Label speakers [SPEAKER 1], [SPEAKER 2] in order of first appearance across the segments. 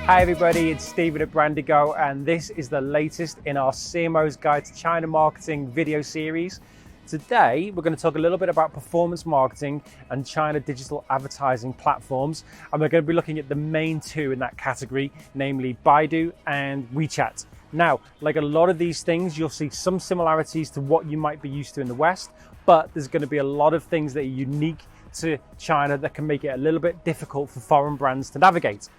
[SPEAKER 1] Hi everybody, it's Stephen at Brandigo, and this is the latest in our CMO's Guide to China Marketing video series. Today, we're going to talk a little bit about performance marketing and China digital advertising platforms, and we're going to be looking at the main two in that category, namely Baidu and WeChat. Now, like a lot of these things, you'll see some similarities to what you might be used to in the West, but there's going to be a lot of things that are unique to China that can make it a little bit difficult for foreign brands to navigate.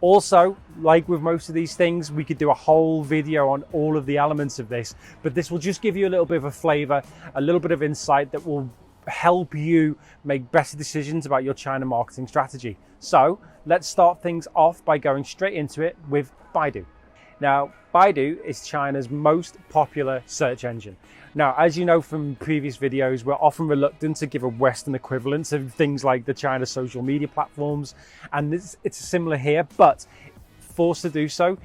[SPEAKER 1] Also, like with most of these things, we could do a whole video on all of the elements of this, but this will just give you a little bit of a flavor, a little bit of insight that will help you make better decisions about your China marketing strategy. So let's start things off by going straight into it with Baidu. Now, Baidu is China's most popular search engine. Now, as you know from previous videos, we're often reluctant to give a Western equivalent of things like the China social media platforms, and it's similar here, but forced to do so,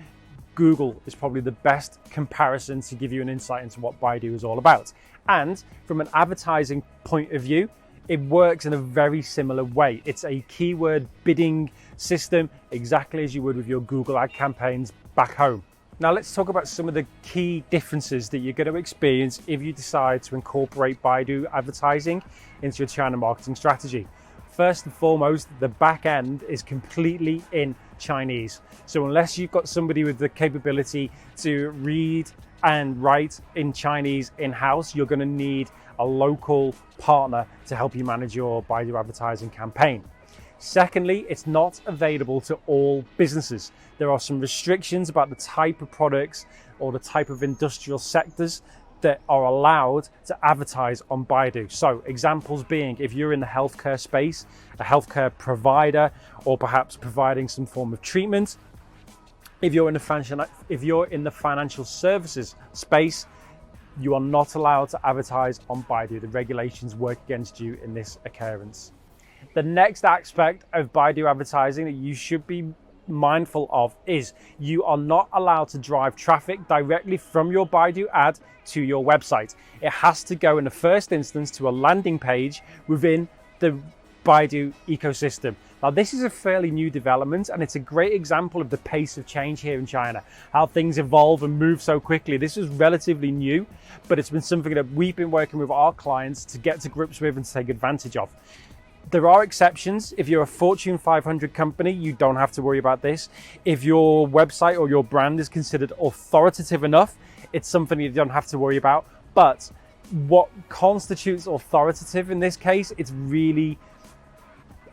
[SPEAKER 1] Google is probably the best comparison to give you an insight into what Baidu is all about. And from an advertising point of view, it works in a very similar way. It's a keyword bidding system, exactly as you would with your Google ad campaigns back home. Now let's talk about some of the key differences that you're going to experience if you decide to incorporate Baidu advertising into your China marketing strategy. First and foremost, the back end is completely in Chinese. So unless you've got somebody with the capability to read and write in Chinese in-house, you're going to need a local partner to help you manage your Baidu advertising campaign. Secondly, it's not available to all businesses. There are some restrictions about the type of products or the type of industrial sectors that are allowed to advertise on Baidu. So examples being, if you're in the healthcare space, a healthcare provider, or perhaps providing some form of treatment, if you're in the financial services space, you are not allowed to advertise on Baidu. The regulations work against you in this occurrence. The next aspect of Baidu advertising that you should be mindful of is you are not allowed to drive traffic directly from your Baidu ad to your website. It has to go in the first instance to a landing page within the Baidu ecosystem. Now, this is a fairly new development, and it's a great example of the pace of change here in China, how things evolve and move so quickly. This is relatively new, but it's been something that we've been working with our clients to get to grips with and to take advantage of. There are exceptions. If you're a Fortune 500 company, you don't have to worry about this. If your website or your brand is considered authoritative enough, it's something you don't have to worry about. But what constitutes authoritative in this case, it's really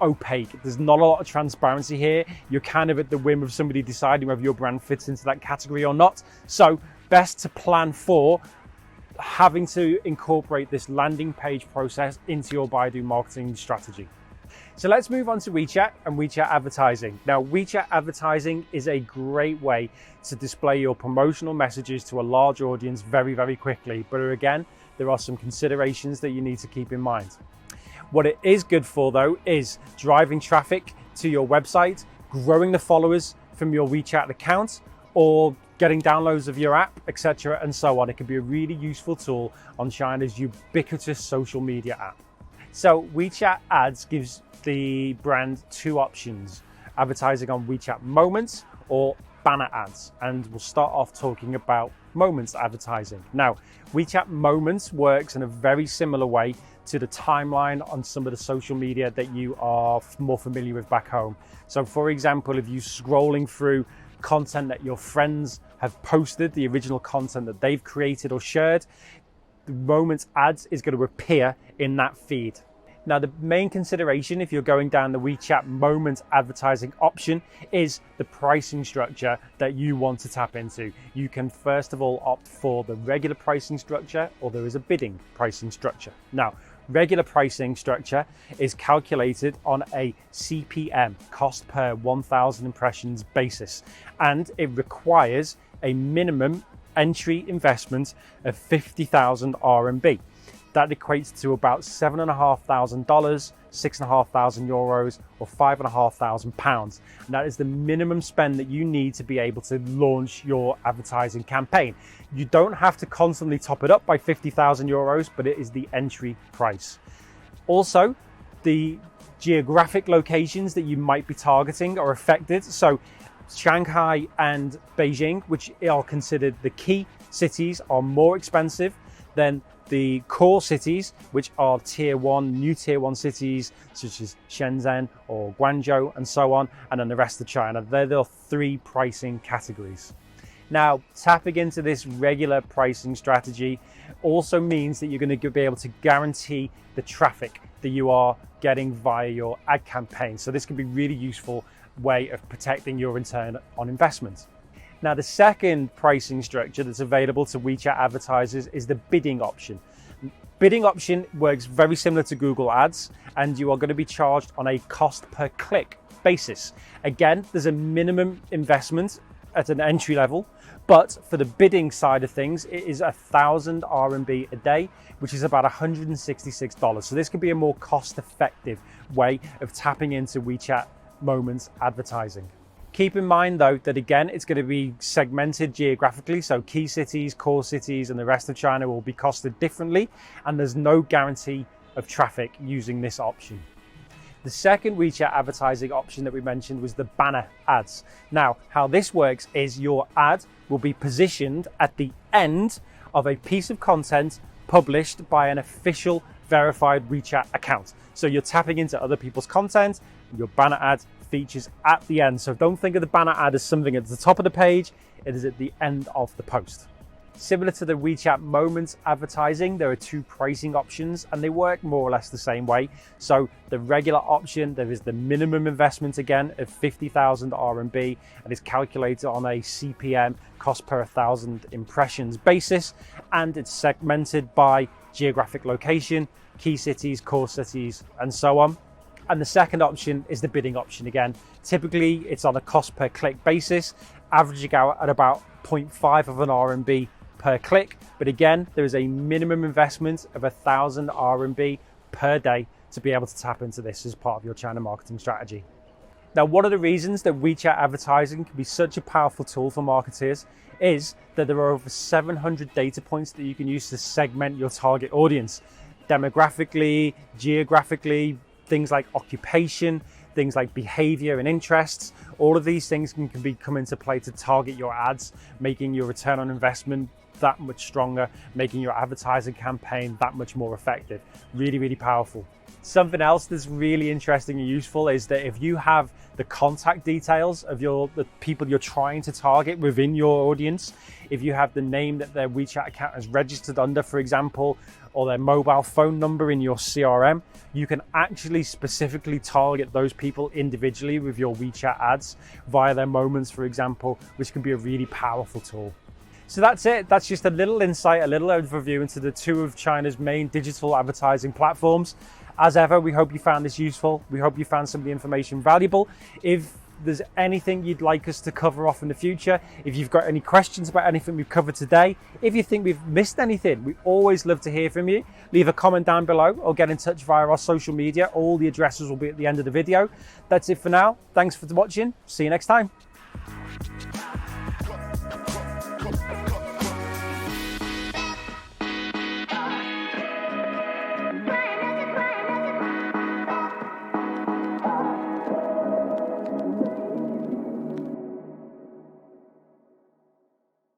[SPEAKER 1] opaque. There's not a lot of transparency here. You're kind of at the whim of somebody deciding whether your brand fits into that category or not. So best to plan for having to incorporate this landing page process into your Baidu marketing strategy. So let's move on to WeChat and WeChat Advertising. Now, WeChat Advertising is a great way to display your promotional messages to a large audience very, very quickly. But again, there are some considerations that you need to keep in mind. What it is good for, though, is driving traffic to your website, growing the followers from your WeChat account, or getting downloads of your app, etc., and so on. It can be a really useful tool on China's ubiquitous social media app. So WeChat Ads gives the brand two options: advertising on WeChat Moments or banner ads. And we'll start off talking about Moments advertising. Now, WeChat Moments works in a very similar way to the timeline on some of the social media that you are more familiar with back home. So for example, if you're scrolling through content that your friends have posted, the original content that they've created or shared, the Moments ads is going to appear in that feed. Now, the main consideration if you're going down the WeChat Moments advertising option is the pricing structure that you want to tap into. You can first of all opt for the regular pricing structure, or there is a bidding pricing structure. Now, regular pricing structure is calculated on a CPM, cost per 1,000 impressions basis, and it requires a minimum entry investment of 50,000 RMB. That equates to about $7,500, 6,500 euros, or £5,500. And that is the minimum spend that you need to be able to launch your advertising campaign. You don't have to constantly top it up by 50,000 euros, but it is the entry price. Also, the geographic locations that you might be targeting are affected. So Shanghai and Beijing, which are considered the key cities, are more expensive than the core cities, which are new tier one cities, such as Shenzhen or Guangzhou and so on, and then the rest of China. They're the three pricing categories. Now, tapping into this regular pricing strategy also means that you're going to be able to guarantee the traffic that you are getting via your ad campaign. So this can be a really useful way of protecting your return on investment. Now, the second pricing structure that's available to WeChat advertisers is the bidding option. Bidding option works very similar to Google Ads, and you are going to be charged on a cost per click basis. Again, there's a minimum investment at an entry level, but for the bidding side of things, it is 1,000 RMB a day, which is about $166. So this could be a more cost-effective way of tapping into WeChat Moments advertising. Keep in mind though that again, it's going to be segmented geographically. So key cities, core cities, and the rest of China will be costed differently. And there's no guarantee of traffic using this option. The second WeChat advertising option that we mentioned was the banner ads. Now, how this works is your ad will be positioned at the end of a piece of content published by an official verified WeChat account. So you're tapping into other people's content, your banner ad features at the end. So don't think of the banner ad as something at the top of the page, it is at the end of the post. Similar to the WeChat Moments advertising, there are two pricing options and they work more or less the same way. So the regular option, there is the minimum investment again of 50,000 RMB and is calculated on a CPM, cost per 1,000 impressions basis, and it's segmented by geographic location, key cities, core cities, and so on. And the second option is the bidding option again. Typically, it's on a cost per click basis, averaging out at about 0.5 of an RMB per click. But again, there is a minimum investment of 1,000 RMB per day to be able to tap into this as part of your China marketing strategy. Now, one of the reasons that WeChat advertising can be such a powerful tool for marketers is that there are over 700 data points that you can use to segment your target audience. Demographically, geographically, things like occupation, things like behavior and interests, all of these things can come into play to target your ads, making your return on investment that much stronger, making your advertising campaign that much more effective. Really, really powerful. Something else that's really interesting and useful is that if you have the contact details of the people you're trying to target within your audience, if you have the name that their WeChat account is registered under, for example, or their mobile phone number in your CRM, you can actually specifically target those people individually with your WeChat ads via their moments, for example, which can be a really powerful tool. So that's it. That's just a little insight, a little overview into the two of China's main digital advertising platforms. As ever, we hope you found this useful. We hope you found some of the information valuable. If there's anything you'd like us to cover off in the future, if you've got any questions about anything we've covered today, if you think we've missed anything, we always love to hear from you. Leave a comment down below or get in touch via our social media. All the addresses will be at the end of the video. That's it for now. Thanks for watching. See you next time.